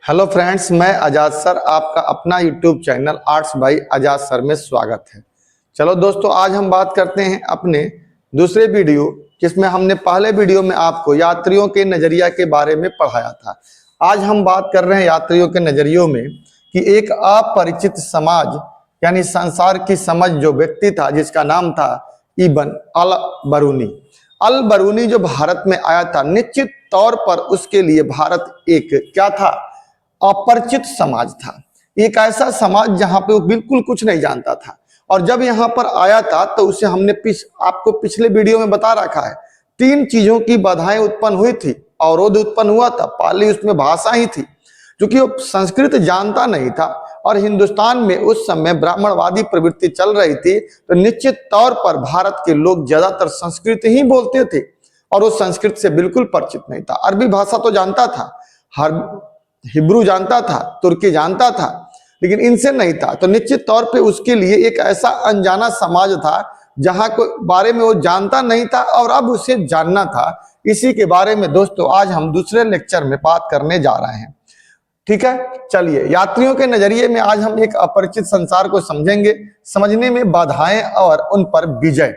Hello friends, मैं आजाद sir आपका अपना यूट्यूब चैनल आर्ट्स बाय आजाद सर में स्वागत है। चलो दोस्तों, आज हम बात करते हैं अपने दूसरे वीडियो जिसमें हमने पहले वीडियो में आपको यात्रियों के नज़रिया के बारे में पढ़ाया था। आज हम बात कर रहे हैं यात्रियों के नज़रियों में कि एक अपरिचित समाज यानी संसार की समझ जो व्यक्ति था जिसका नाम था इब्न अल बरूनी। अल बरूनी जो भारत में आया था, निश्चित तौर पर उसके लिए भारत एक क्या था, अपरिचित समाज था। एक ऐसा समाज जहां पे वो बिल्कुल कुछ नहीं जानता था। और जब यहाँ पर आया था तो उसे हमने आपको पिछले वीडियो में बता रखा है, तीन चीजों की बाधाएं उत्पन्न हुई थी, अवरोध उत्पन्न हुआ था। पहली उसमें भाषा ही थी, क्योंकि वो संस्कृत जानता नहीं था और हिंदुस्तान में उस समय ब्राह्मणवादी प्रवृत्ति चल रही थी, तो निश्चित तौर पर भारत के लोग ज्यादातर संस्कृत ही बोलते थे और वो संस्कृत से बिल्कुल परिचित नहीं था। अरबी भाषा तो जानता था, हर हिब्रू जानता था, तुर्की जानता था, लेकिन इनसे नहीं था। तो निश्चित तौर पे उसके लिए एक ऐसा अनजाना समाज था जहां को बारे में वो जानता नहीं था और अब उसे जानना था। इसी के बारे में दोस्तों आज हम दूसरे लेक्चर में बात करने जा रहे हैं। ठीक है, चलिए यात्रियों के नजरिए में आज हम एक अपरिचित संसार को समझेंगे, समझने में बाधाएं और उन पर विजय।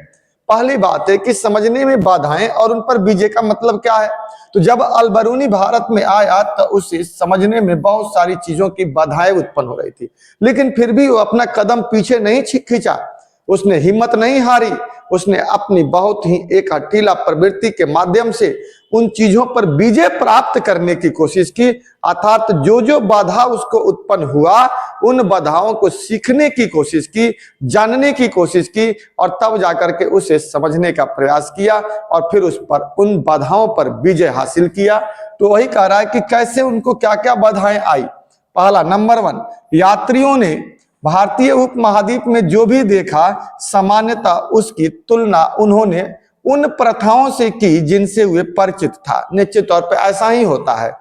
पहली बात है कि समझने में बाधाएं और उन पर विजय का मतलब क्या है। तो जब अल बरूनी भारत में आया तो उसे समझने में बहुत सारी चीजों की बाधाएं उत्पन्न हो रही थी, लेकिन फिर भी वो अपना कदम पीछे नहीं खींचा, उसने हिम्मत नहीं हारी। उसने अपनी बहुत ही एक हठीला प्रवृत्ति के माध्यम से उन चीजों पर विजय प्राप्त करने की कोशिश की। अर्थात जो जो बाधा उसको उत्पन्न हुआ उन बाधाओं को सीखने की कोशिश की, जानने की कोशिश की और तब जाकर के उसे समझने का प्रयास किया और फिर उस पर उन बाधाओं पर विजय हासिल किया। तो वही कह रहा है कि कैसे उनको क्या क्या बाधाएं आई। पहला, नंबर 1, यात्रियों ने भारतीय उपमहाद्वीप में जो भी देखा सामान्यता उसकी तुलना उन्होंने उन प्रथाओं से की जिनसे वे परिचित था। निश्चित तौर पे ऐसा ही होता है,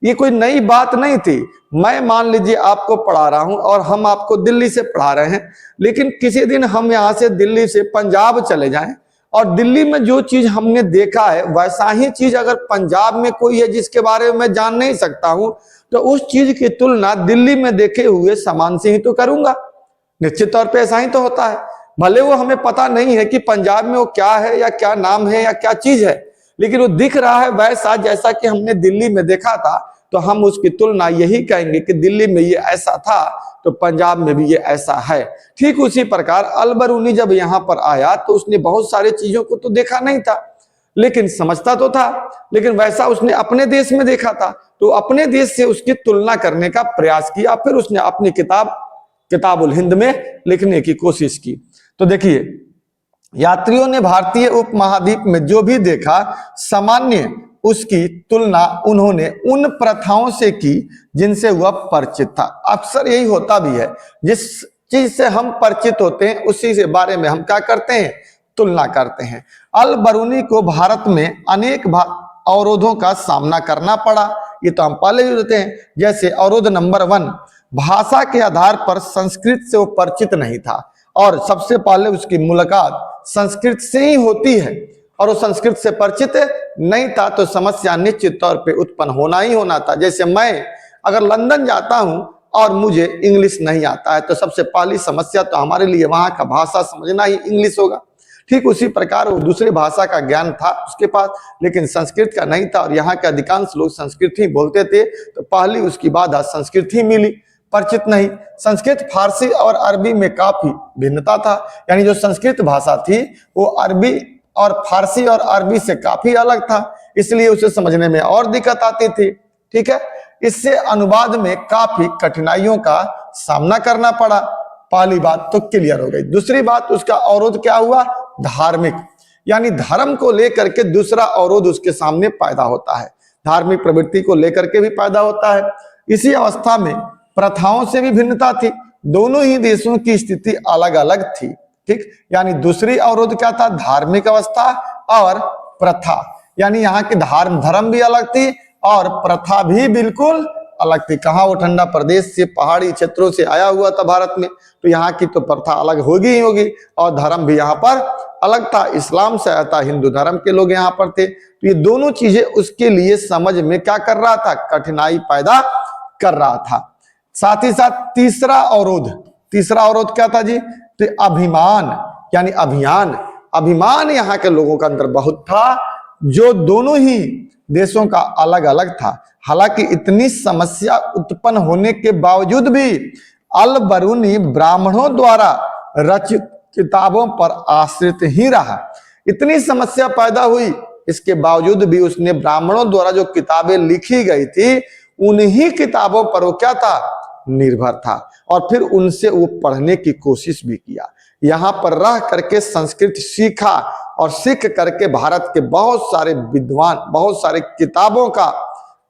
ये कोई नई बात नहीं थी। मैं मान लीजिए आपको पढ़ा रहा हूं और हम आपको दिल्ली से पढ़ा रहे हैं, लेकिन किसी दिन हम यहां से दिल्ली से पंजाब चले जाएं और दिल्ली में जो चीज हमने देखा है वैसा ही चीज अगर पंजाब में कोई है जिसके बारे में मैं जान नहीं सकता हूं, तो उस चीज की तुलना दिल्ली में देखे हुए सामान से ही तो करूंगा। निश्चित तौर पे ऐसा ही तो होता है। भले वो हमें पता नहीं है कि पंजाब में वो क्या है या क्या नाम है या क्या चीज है, लेकिन वो दिख रहा है वैसा जैसा कि हमने दिल्ली में देखा था, तो हम उसकी तुलना यही कहेंगे कि दिल्ली में ये ऐसा था तो पंजाब में भी ये ऐसा है। ठीक उसी प्रकार अल बरूनी जब यहाँ पर आया तो उसने बहुत सारी चीजों को तो देखा नहीं था, लेकिन समझता तो था, लेकिन वैसा उसने अपने देश में देखा था, तो अपने देश से उसकी तुलना करने का प्रयास किया। फिर उसने अपनी किताबुल हिंद में लिखने की कोशिश की। तो देखिए, यात्रियों ने भारतीय उपमहाद्वीप में जो भी देखा सामान्य उसकी तुलना उन्होंने उन प्रथाओं से की जिनसे वह परिचित था। अक्सर यही होता भी है, जिस चीज से हम परिचित होते हैं उसी के बारे में हम क्या करते हैं, तुलना करते हैं। अल बरूनी को भारत में अनेक अवरोधों का सामना करना पड़ा, ये तो हम पहले ही होते हैं। जैसे अवरोध नंबर 1, भाषा के आधार पर संस्कृत से वो परिचित नहीं था और सबसे पहले उसकी मुलाकात संस्कृत से ही होती है और वो संस्कृत से परिचित नहीं था, तो समस्या निश्चित तौर पे उत्पन्न होना ही होना था। जैसे मैं अगर लंदन जाता हूं और मुझे इंग्लिश नहीं आता है, तो सबसे पहली समस्या तो हमारे लिए वहां का भाषा समझना ही इंग्लिश होगा। ठीक उसी प्रकार वो दूसरी भाषा का ज्ञान था उसके पास, लेकिन संस्कृत का नहीं था और यहाँ के अधिकांश लोग संस्कृत ही बोलते थे, तो पहली उसकी बाधा संस्कृत ही मिली, परिचित नहीं। संस्कृत फारसी और अरबी में काफी भिन्नता था, यानी जो संस्कृत भाषा थी वो अरबी और फारसी और अरबी से काफी अलग था, इसलिए उसे समझने में और दिक्कत आती थी। ठीक है, इससे अनुवाद में काफी कठिनाइयों का सामना करना पड़ा। पहली बात तो क्लियर हो गई। दूसरी बात, उसका अवरोध क्या हुआ, धार्मिक, यानी धर्म को लेकर के दूसरा अवरोध उसके सामने पैदा होता है। धार्मिक प्रवृत्ति को लेकर के भी पैदा होता है। इसी अवस्था में प्रथाओं से भी भिन्नता थी, दोनों ही देशों की स्थिति अलग अलग थी। ठीक, यानी दूसरी अवरोध क्या था, धार्मिक अवस्था और प्रथा, यानी यहाँ की धर्म भी अलग थी और प्रथा भी बिल्कुल अलग थी। कहाँ वो ठंडा प्रदेश से पहाड़ी क्षेत्रों से आया हुआ था भारत में, तो यहाँ की तो प्रथा अलग होगी ही होगी और धर्म भी यहाँ पर अलग था। इस्लाम से आया था, हिंदू धर्म के लोग यहाँ पर थे, तो ये दोनों चीजें उसके लिए समझ में क्या कर रहा था, कठिनाई पैदा कर रहा था। साथ ही साथ तीसरा अवरोध क्या था जी? तो अभिमान यानी अभिमान यहाँ के लोगों के अंदर बहुत था, जो दोनों ही देशों का अलग अलग था। हालांकि इतनी समस्या उत्पन्न होने के बावजूद भी अल बरूनी ब्राह्मणों द्वारा रचित किताबों पर आश्रित ही रहा। इतनी समस्या पैदा हुई, इसके बावजूद भी उसने ब्राह्मणों द्वारा जो किताबें लिखी गई थी उन्हीं किताबों पर वो क्या था? निर्भर था। और फिर उनसे वो पढ़ने की कोशिश भी किया। यहाँ पर रह करके संस्कृत सीखा और सीख करके भारत के बहुत सारे विद्वान बहुत सारे किताबों का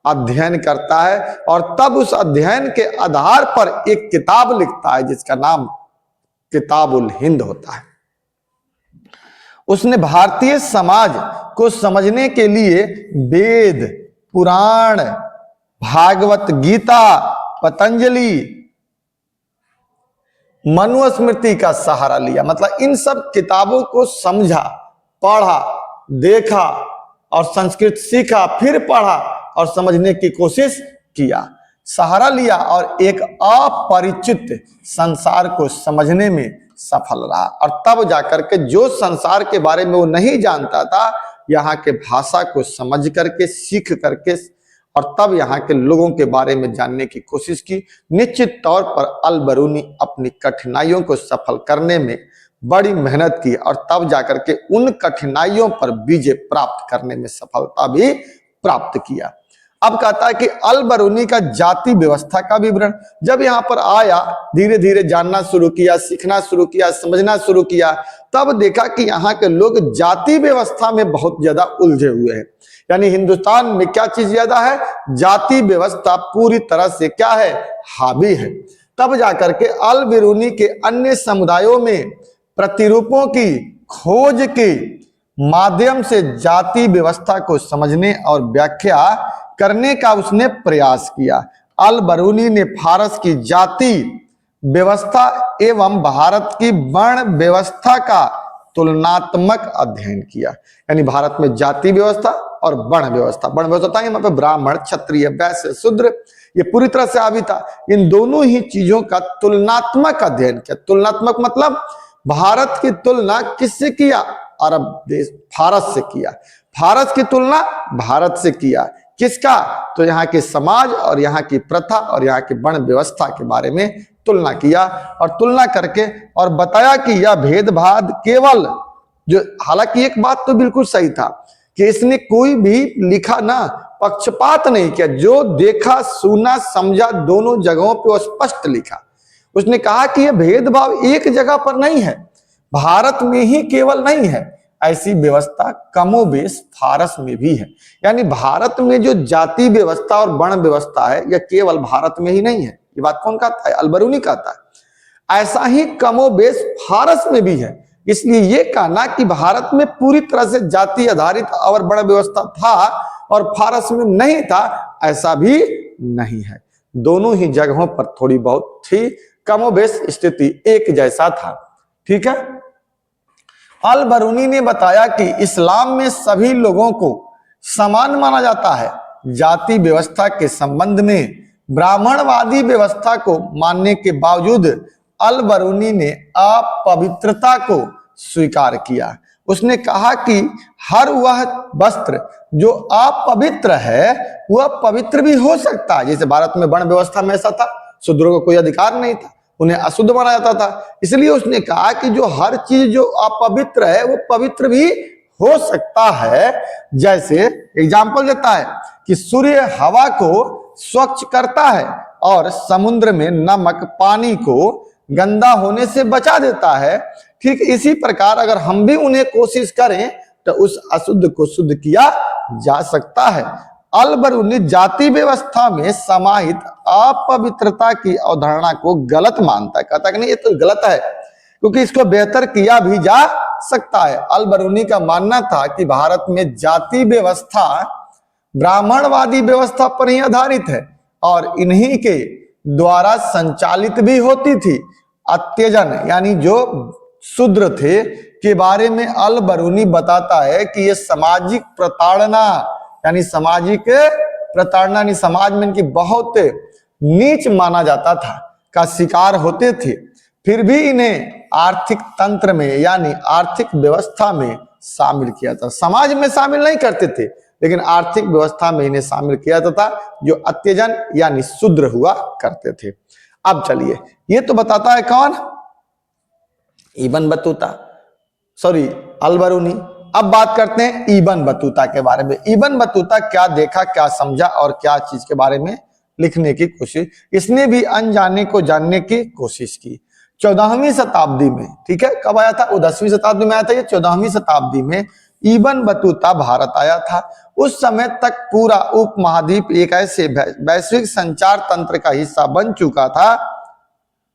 अध्ययन करता है और तब उस अध्ययन के आधार पर एक किताब लिखता है जिसका नाम किताबुल हिंद होता है। उसने भारतीय समाज को समझने के लिए वेद, पुराण, भागवत गीता, पतंजलि, मनुस्मृति का सहारा लिया। मतलब इन सब किताबों को समझा, पढ़ा, देखा और संस्कृत सीखा, फिर पढ़ा और समझने की कोशिश किया, सहारा लिया और एक अपरिचित संसार को समझने में सफल रहा। और तब जाकर के जो संसार के बारे में वो नहीं जानता था, यहाँ के भाषा को समझ करके सीख करके और तब यहाँ के लोगों के बारे में जानने की कोशिश की। निश्चित तौर पर अल बरूनी अपनी कठिनाइयों को सफल करने में बड़ी मेहनत की और तब जाकर के उन कठिनाइयों पर विजय प्राप्त करने में सफलता भी प्राप्त किया। अब कहता है कि अल बरूनी का जाति व्यवस्था का विवरण। जब यहाँ पर आया, धीरे धीरे जानना शुरू किया, सीखना शुरू किया, समझना शुरू किया, तब देखा कि यहाँ के लोग जाति व्यवस्था में बहुत ज्यादा उलझे हुए हैं। यानी हिंदुस्तान में क्या चीज ज्यादा है? जाति व्यवस्था पूरी तरह से क्या है? हावी है। तब जाकर के अल बरूनी के अन्य समुदायों में प्रतिरूपों की खोज के माध्यम से जाति व्यवस्था को समझने और व्याख्या करने का उसने प्रयास किया। अल बरूनी ने फारस की जाति व्यवस्था एवं भारत की वर्ण व्यवस्था का तुलनात्मक अध्ययन किया। यानी भारत में जाति व्यवस्था और वर्ण व्यवस्था यहाँ पे ब्राह्मण, क्षत्रिय, वैश्य, शूद्र, ये पूरी तरह से हावी था। इन दोनों ही चीजों का तुलनात्मक अध्ययन किया। तुलनात्मक मतलब भारत की तुलना किससे किया? अरब देश फारस से किया। फारस की तुलना भारत से किया। किसका? तो यहाँ के समाज और यहाँ की प्रथा और यहाँ की वर्ण व्यवस्था के बारे में तुलना किया और तुलना करके और बताया कि यह भेदभाव केवल जो, हालांकि एक बात तो बिल्कुल सही था कि इसने कोई भी लिखा ना पक्षपात नहीं किया, जो देखा, सुना, समझा दोनों जगहों पे वो स्पष्ट लिखा। उसने कहा कि यह भेदभाव एक जगह पर नहीं है, भारत में ही केवल नहीं है, ऐसी व्यवस्था कमोबेश फारस में भी है। यानी भारत में जो जाति व्यवस्था और वर्ण व्यवस्था है यह केवल भारत में ही नहीं है। ये बात कौन कहता है? अल बरूनी कहता है। ऐसा ही कमोबेश फारस में भी है। इसलिए ये कहना कि भारत में पूरी तरह से जाति आधारित और वर्ण व्यवस्था था और फारस में नहीं था, ऐसा भी नहीं है। दोनों ही जगहों पर थोड़ी बहुत थी, कमोबेश स्थिति एक जैसा था। ठीक है। अल बरूनी ने बताया कि इस्लाम में सभी लोगों को समान माना जाता है। जाति व्यवस्था के संबंध में ब्राह्मणवादी व्यवस्था को मानने के बावजूद अल बरूनी ने अपवित्रता को स्वीकार किया। उसने कहा कि हर वह वस्त्र जो अपवित्र है वह पवित्र भी हो सकता है। जैसे भारत में वर्ण व्यवस्था में ऐसा था, शूद्रों को कोई अधिकार नहीं था, उन्हें अशुद्ध माना जाता था। इसलिए उसने कहा कि जो हर चीज जो अपवित्र है वो पवित्र भी हो सकता है। जैसे एग्जाम्पल देता है कि सूर्य हवा को स्वच्छ करता है और समुद्र में नमक पानी को गंदा होने से बचा देता है। ठीक इसी प्रकार अगर हम भी उन्हें कोशिश करें तो उस अशुद्ध को शुद्ध किया जा सकता है। अल बरूनी जाति व्यवस्था में समाहित अपवित्रता की अवधारणा को गलत मानता है। कहता है कि नहीं, ये तो गलत है क्योंकि इसको बेहतर किया भी जा सकता है। अल बरूनी का मानना था कि भारत में जाति व्यवस्था ब्राह्मणवादी व्यवस्था पर ही आधारित है और इन्हीं के द्वारा संचालित भी होती थी। अत्यजन यानी जो शूद्र थे के बारे में अल बरूनी बताता है कि ये सामाजिक प्रताड़ना यानी सामाजिक प्रताड़ना यानी समाज में इनकी बहुत नीच माना जाता था, का शिकार होते थे, फिर भी इन्हें आर्थिक तंत्र में यानी आर्थिक व्यवस्था में शामिल किया था। समाज में शामिल नहीं करते थे, लेकिन आर्थिक व्यवस्था में इन्हें शामिल किया जाता था, जो अत्यजन यानी शूद्र हुआ करते थे। अब चलिए, ये तो बताता है कौन? Ibn Battuta, sorry Al Biruni. अब बात करते हैं इब्न बतूता के बारे में। इब्न बतूता क्या देखा, क्या समझा और क्या चीज के बारे में लिखने की कोशिश, इसने भी अनजाने को जानने की कोशिश की। 14वीं शताब्दी में, ठीक है, कब आया था? वो 10वीं शताब्दी में आया था, ये 14वीं शताब्दी में इब्न बतूता भारत आया था। उस समय तक पूरा उपमहाद्वीप एक ऐसे वैश्विक संचार तंत्र का हिस्सा बन चुका था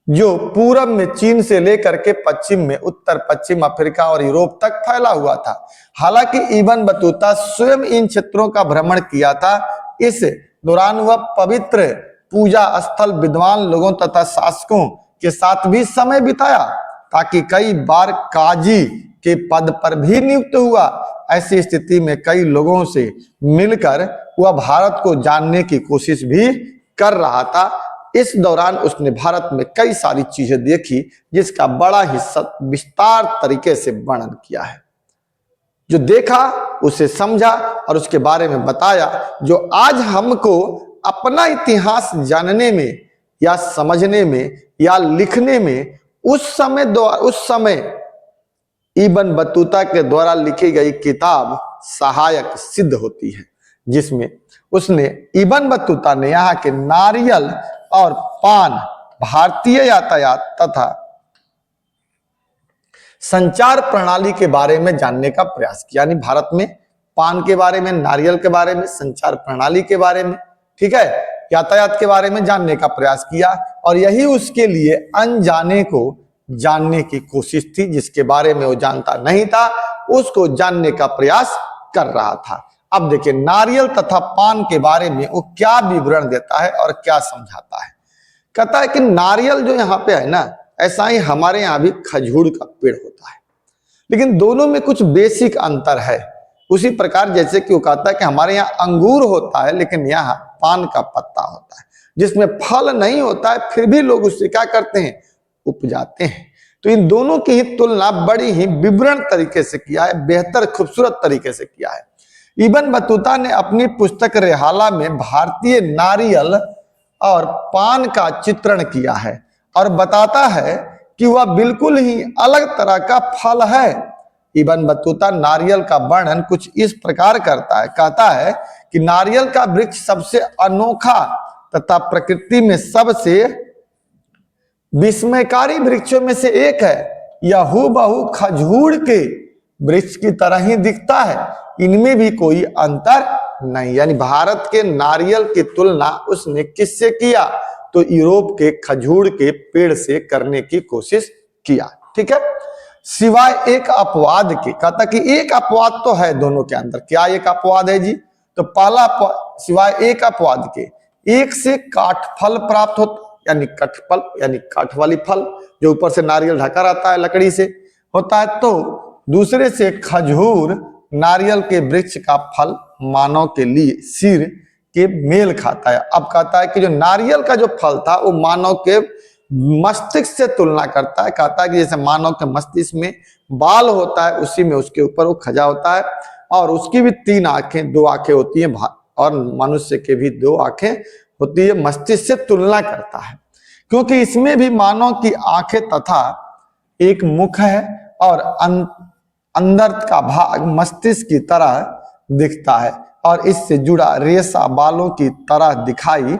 जो पूरब में चीन से लेकर के पश्चिम में उत्तर पश्चिम अफ्रीका और यूरोप तक फैला हुआ था। हालांकि इब्न बतूता स्वयं इन क्षेत्रों का भ्रमण किया था। इस दौरान वह पवित्र पूजा स्थल, विद्वान लोगों तथा शासकों के साथ भी समय बिताया, ताकि कई बार काजी के पद पर भी नियुक्त हुआ। ऐसी स्थिति में कई लोगों से मिलकर वह भारत को जानने की कोशिश भी कर रहा था। इस दौरान उसने भारत में कई सारी चीजें देखी, जिसका बड़ा हिस्सा विस्तार तरीके से वर्णन किया है। जो देखा उसे समझा और उसके बारे में बताया, जो आज हमको अपना इतिहास जानने में या समझने में या लिखने में उस समय इब्न बतूता के द्वारा लिखी गई किताब सहायक सिद्ध होती है, जिसमें उसने इब्न बतूता ने यहाँ के नारियल और पान, भारतीय यातायात तथा संचार प्रणाली के बारे में जानने का प्रयास किया। यानी भारत में पान के बारे में, नारियल के बारे में, संचार प्रणाली के बारे में, ठीक है, यातायात के बारे में जानने का प्रयास किया। और यही उसके लिए अनजाने को जानने की कोशिश थी। जिसके बारे में वो जानता नहीं था, उसको जानने का प्रयास कर रहा था। अब देखिए, नारियल तथा पान के बारे में वो क्या विवरण देता है और क्या समझाता है। कहता है कि नारियल जो यहाँ पे है ना, ऐसा ही हमारे यहाँ भी खजूर का पेड़ होता है, लेकिन दोनों में कुछ बेसिक अंतर है। उसी प्रकार जैसे कि वो कहता है कि हमारे यहाँ अंगूर होता है, लेकिन यहाँ पान का पत्ता होता है, जिसमें फल नहीं होता है, फिर भी लोग उससे क्या करते हैं? उपजाते हैं। तो इन दोनों की ही तुलना बड़ी ही विवरण तरीके से किया है, बेहतर खूबसूरत तरीके से किया है। इब्न बतूता ने अपनी पुस्तक रेहाला में भारतीय नारियल और पान का चित्रण किया है और बताता है कि वह बिल्कुल ही अलग तरह का फल है। इब्न बतूता नारियल का वर्णन कुछ इस प्रकार करता है, कहता है कि नारियल का वृक्ष सबसे अनोखा तथा प्रकृति में सबसे विस्मयकारी वृक्षों में से एक है। यह हूबहू खजूर के वृक्ष की तरह ही दिखता है, इनमें भी कोई अंतर नहीं। यानी भारत के नारियल की तुलना उसने किससे किया? तो यूरोप के खजूर के पेड़ से करने की कोशिश किया, ठीक है। सिवाय एक अपवाद के, कहता कि एक अपवाद तो है दोनों के अंदर। क्या एक अपवाद है जी? तो पहला, सिवाय एक अपवाद के, एक से काठफल प्राप्त होता, यानी कठफल यानी काठ वाली फल जो ऊपर से नारियल ढका रहता है, लकड़ी से होता है। तो दूसरे से खजूर नारियल के वृक्ष का फल मानव के लिए सिर के मेल खाता है। अब कहता है कि जो नारियल का जो फल था वो मानव के मस्तिष्क से तुलना करता है। कहता है कि जैसे मानव के मस्तिष्क में बाल होता है, उसी में उसके ऊपर वो खजा होता है, और उसकी भी 3 आंखें, 2 आंखें होती हैं, और मनुष्य के भी 2 आंखें होती है। मस्तिष्क से तुलना करता है, क्योंकि इसमें भी मानव की आंखें तथा एक मुख है और अंदर का भाग मस्तिष्क की तरह दिखता है और इससे जुड़ा रेशा बालों की तरह दिखाई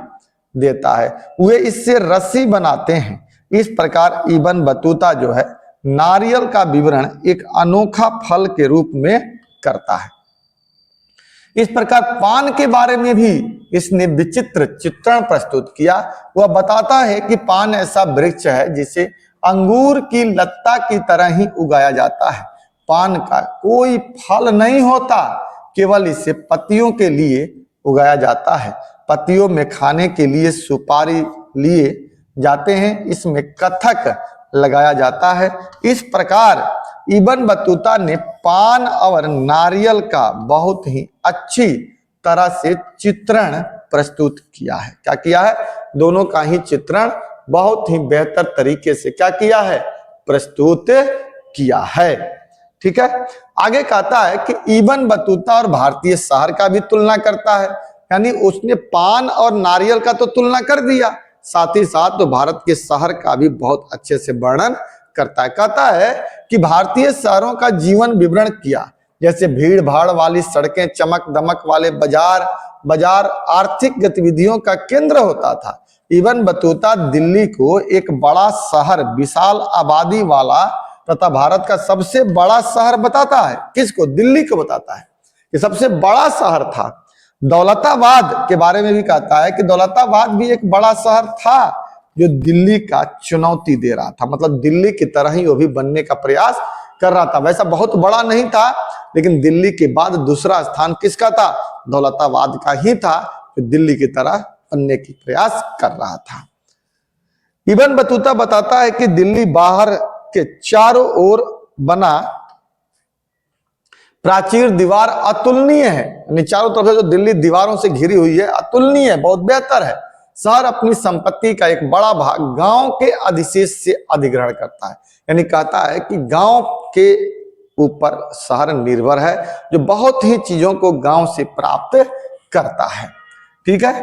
देता है। वे इससे रस्सी बनाते हैं। इस प्रकार इब्न बतूता जो है नारियल का विवरण एक अनोखा फल के रूप में करता है। इस प्रकार पान के बारे में भी इसने विचित्र चित्रण प्रस्तुत किया। वह बताता है कि पान ऐसा वृक्ष है जिसे अंगूर की लत्ता की तरह ही उगाया जाता है। पान का कोई फल नहीं होता, केवल इसे पत्तियों के लिए उगाया जाता है। पत्तियों में खाने के लिए सुपारी लिए जाते हैं, इसमें कथक लगाया जाता है। इस प्रकार इब्न बतूता ने पान और नारियल का बहुत ही अच्छी तरह से चित्रण प्रस्तुत किया है। क्या किया है? दोनों का ही चित्रण बहुत ही बेहतर तरीके से क्या किया है, प्रस्तुत किया है। ठीक है, आगे कहता है कि इबन बतूता और भारतीय शहर का भी तुलना करता है, यानी उसने पान और नारियल का तो तुलना कर दिया, साथ ही साथ तो भारत के शहर का भी बहुत अच्छे से वर्णन करता है। कहता है कि भारतीय शहरों का जीवन विवरण किया, जैसे भीड़ भाड़ वाली सड़कें, चमक दमक वाले बाजार आर्थिक गतिविधियों का केंद्र होता था। इबन बतूता दिल्ली को एक बड़ा शहर, विशाल आबादी वाला तथा भारत का सबसे बड़ा शहर बताता है। किसको? दिल्ली को बताता है कि सबसे बड़ा शहर था। दौलताबाद के बारे में भी कहता है कि दौलताबाद भी एक बड़ा शहर था जो दिल्ली का चुनौती दे रहा था, मतलब दिल्ली की तरह ही वो भी बनने का प्रयास कर रहा था। वैसा बहुत बड़ा नहीं था, लेकिन दिल्ली के बाद दूसरा स्थान किसका था? दौलताबाद का ही था, जो दिल्ली की तरह बनने की प्रयास कर रहा था। इबन बतूता बताता है कि दिल्ली बाहर के चारों ओर बना प्राचीर दीवार अतुलनीय है, यानी चारों तरफ से जो दिल्ली दीवारों से घिरी हुई है अतुलनीय है, बहुत बेहतर है। शहर अपनी संपत्ति का एक बड़ा भाग गांव के अधिशेष से अधिग्रहण करता है, यानी कहता है कि गांव के ऊपर शहर निर्भर है, जो बहुत ही चीजों को गांव से प्राप्त करता है। ठीक है,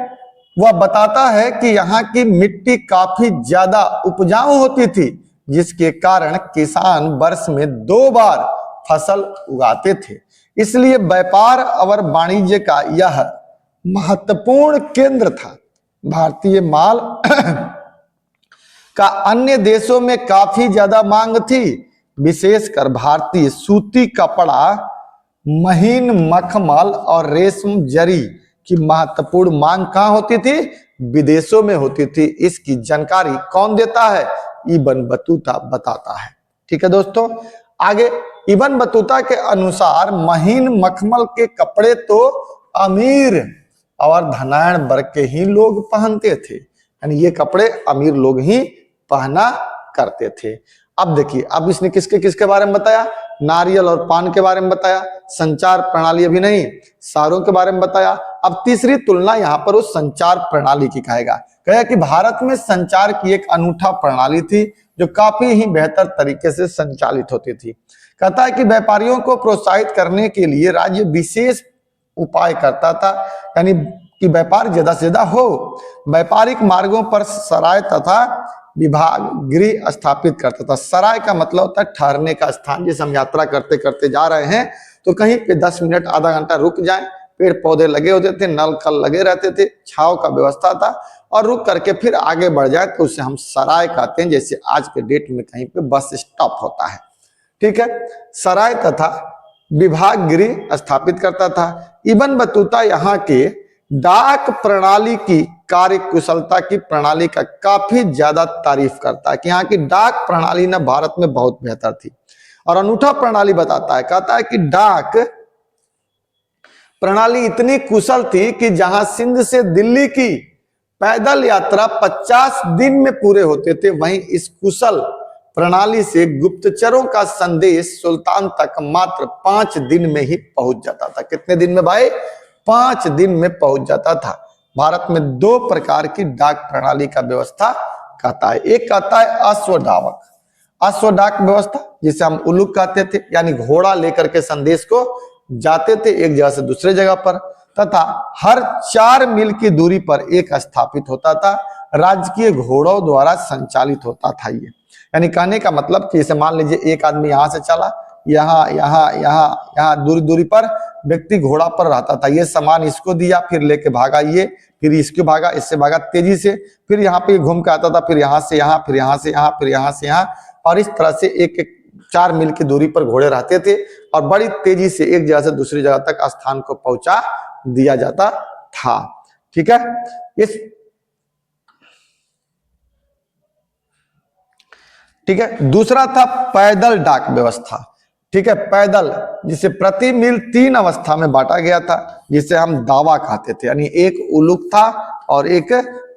वह बताता है कि यहाँ की मिट्टी काफी ज्यादा उपजाऊ होती थी, जिसके कारण किसान वर्ष में 2 बार फसल उगाते थे। इसलिए व्यापार और वाणिज्य का यह महत्वपूर्ण केंद्र था। भारतीय माल का अन्य देशों में काफी ज्यादा मांग थी, विशेषकर भारतीय सूती कपड़ा, महीन मखमल और रेशम जरी की महत्वपूर्ण मांग कहां होती थी? विदेशों में होती थी। इसकी जानकारी कौन देता है? इबन बतूता बताता है। ठीक है दोस्तों, आगे इबन बतूता के अनुसार महीन मखमल के कपड़े तो अमीर और धनाढ़ वर्ग के ही लोग पहनते थे, यानी ये कपड़े अमीर लोग ही पहना करते थे। अब देखिए, अब इसने किसके किसके बारे में बताया? नारियल और पान के बारे में बताया, संचार प्रणाली अभी नहीं, शहरों के बारे में बताया। अब तीसरी तुलना यहाँ पर उस संचार प्रणाली की कहेगा कि भारत में संचार की एक अनूठा प्रणाली थी जो काफी ही बेहतर तरीके से संचालित होती थी। कहता है कि व्यापारियों को प्रोत्साहित करने के लिए राज्य विशेष उपाय करता था, यानी कि व्यापार ज्यादा से ज्यादा हो। व्यापारिक मार्गों पर सराय तथा विभाग गृह स्थापित करता था। सराय का मतलब होता है ठहरने का स्थान। जैसे हम यात्रा करते करते जा रहे हैं तो कहीं पे 10 मिनट आधा घंटा रुक जाएं, पेड़ पौधे लगे होते थे, नल कल लगे रहते थे, छांव का व्यवस्था था, और रुक करके फिर आगे बढ़ जाए तो उसे हम सराय कहते हैं। जैसे आज के डेट में कहीं पे बस स्टॉप होता है। ठीक है, सराय तथा विभाग गृह स्थापित करता था। इबन बतूता यहाँ के डाक प्रणाली की कार्य कुशलता की प्रणाली का काफी ज्यादा तारीफ करता है कि यहाँ की डाक प्रणाली ना भारत में बहुत बेहतर थी और अनूठा प्रणाली बताता है। कहता है कि डाक प्रणाली इतनी कुशल थी कि जहां सिंध से दिल्ली की पैदल यात्रा 50 दिन में पूरे होते थे, वहीं इस कुशल प्रणाली से गुप्तचरों का संदेश सुल्तान तक मात्र 5 दिन में ही पहुंच जाता था। कितने दिन में भाई? 5 दिन में पहुंच जाता था। भारत में 2 प्रकार की डाक प्रणाली का व्यवस्था कहता है। एक कहता है अश्वडावक, अश्वडाक व्यवस्था, जिसे हम उलूक कहते थे, यानी घोड़ा लेकर के संदेश को जाते थे एक जगह से दूसरे जगह पर, तथा हर 4 मील की दूरी पर एक स्थापित होता था। राजकीय घोड़ों द्वारा संचालित होता था ये, यानी कहने का मतलब कि जैसे मान लीजिए एक आदमी यहाँ से चला, यहाँ दूरी दूरी पर व्यक्ति घोड़ा पर रहता था, ये सामान इसको दिया, फिर लेके भागा ये, फिर इसको भागा, इससे भागा तेजी से, फिर यहाँ पे घूम के आता था, फिर यहाँ से यहाँ, फिर यहाँ से यहाँ, फिर यहाँ से यहाँ, और इस तरह से एक 4 मील की दूरी पर घोड़े रहते थे और बड़ी तेजी से एक जगह से दूसरी जगह तक स्थान को पहुंचा दिया जाता था। ठीक है, ठीक है। दूसरा था पैदल डाक व्यवस्था। ठीक है, पैदल, जिसे प्रति मील 3 अवस्था में बांटा गया था, जिसे हम दावा कहते थे, यानी एक उलूक था और एक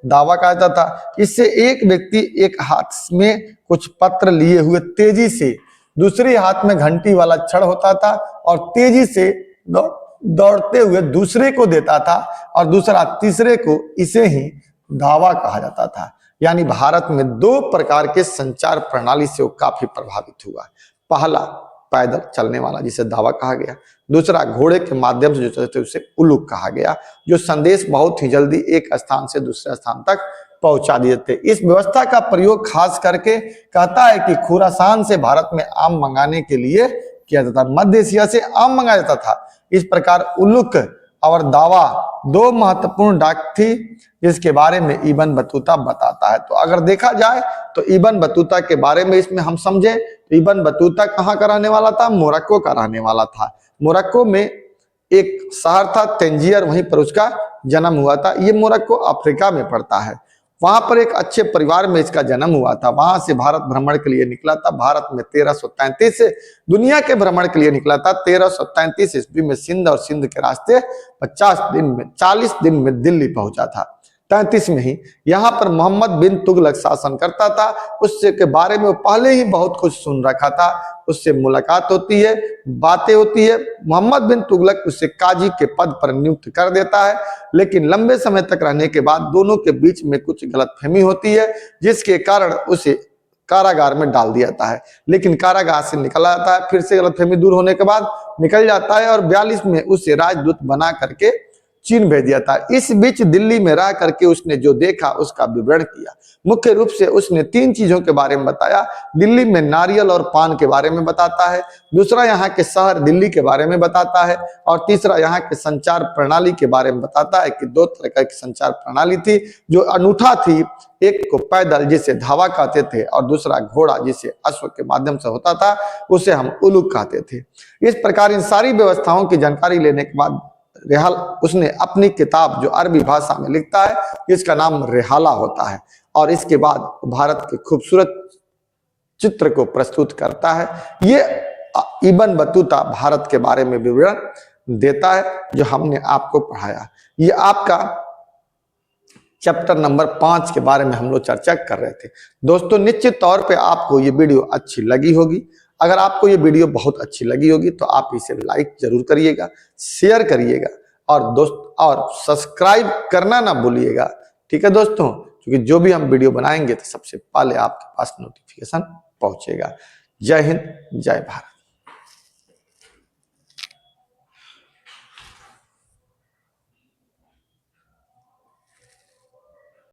दावा कहता था। इससे एक व्यक्ति एक हाथ में कुछ पत्र लिए हुए तेजी से, दूसरे हाथ में घंटी वाला छड़ होता था और तेजी से दौड़ते हुए दूसरे को देता था और दूसरा तीसरे को इसे ही दावा कहा जाता था। यानी भारत में दो प्रकार के संचार प्रणाली से वो काफी प्रभावित हुआ। पहला पैदल चलने वाला जिसे दावा कहा गया, दूसरा घोड़े के माध्यम से जो चलते उसे उलूक कहा गया, जो संदेश बहुत ही जल्दी एक स्थान से दूसरे स्थान तक पहुंचा दिए थे। इस व्यवस्था का प्रयोग खास करके कहता है कि खुरासान से भारत में आम मंगाने के लिए किया जाता, मध्य एशिया से आम मंगाया जाता था। इस प्रकार उलूक और दावा दो महत्वपूर्ण डाक थी जिसके बारे में इब्न बतूता बताता है। तो अगर देखा जाए तो इब्न बतूता के बारे में इसमें हम समझे तो इब्न बतूता कहाँ का रहने वाला था? मोरक्को का रहने वाला था। मोरक्को में एक शहर था तंजियर, वहीं पर उसका जन्म हुआ था। ये मोरक्को अफ्रीका में पड़ता है। वहां पर एक अच्छे परिवार में इसका जन्म हुआ था। वहां से भारत भ्रमण के लिए निकला था। भारत में 1333 से दुनिया के भ्रमण के लिए निकला था। 1333 ईस्वी में सिंध और सिंध के रास्ते 40 दिन में दिल्ली पहुंचा था। 33 में ही यहाँ पर मोहम्मद बिन तुगलक शासन करता था। उससे के बारे में वो पहले ही बहुत कुछ सुन रखा था। उससे मुलाकात होती है, बातें होती है। मोहम्मद बिन तुगलक उसे काजी के पद पर नियुक्त कर देता है, लेकिन लंबे समय तक रहने के बाद दोनों के बीच में कुछ गलतफहमी होती है, जिसके कारण उसे कारागार में डाल दिया जाता है। लेकिन कारागार से निकला जाता है, फिर से गलतफहमी दूर होने के बाद निकल जाता है और 42 में उसे राजदूत बना करके चीन भेज दिया था। इस बीच दिल्ली में रह करके उसने जो देखा उसका विवरण किया। मुख्य रूप से उसने 3 चीजों के बारे में बताया। दिल्ली में नारियल और पान के बारे में बताता है, दूसरा यहाँ के शहर दिल्ली के बारे में बताता है, और तीसरा यहाँ के संचार प्रणाली के बारे में बताता है कि 2 तरह की संचार प्रणाली थी जो अनूठा थी। एक को पैदल जिसे धावा कहते थे, और दूसरा घोड़ा जिसे अश्व के माध्यम से होता था, उसे हम उलूक कहते थे। इस प्रकार इन सारी व्यवस्थाओं की जानकारी लेने के बाद रेहाल उसने अपनी किताब जो अरबी भाषा में लिखता है, जिसका नाम रेहाला होता है, और इसके बाद भारत के खूबसूरत चित्र को प्रस्तुत करता है। ये इब्न बतूता भारत के बारे में विवरण देता है जो हमने आपको पढ़ाया। ये आपका चैप्टर नंबर 5 के बारे में हम लोग चर्चा कर रहे थे। दोस्तों, निश्चित तौर पे आपको ये वीडियो अच्छी लगी होगी। अगर आपको ये वीडियो बहुत अच्छी लगी होगी तो आप इसे लाइक जरूर करिएगा, शेयर करिएगा, और सब्सक्राइब करना ना भूलिएगा। ठीक है दोस्तों, क्योंकि जो भी हम वीडियो बनाएंगे तो सबसे पहले आपके पास नोटिफिकेशन पहुंचेगा। जय हिंद, जय भारत।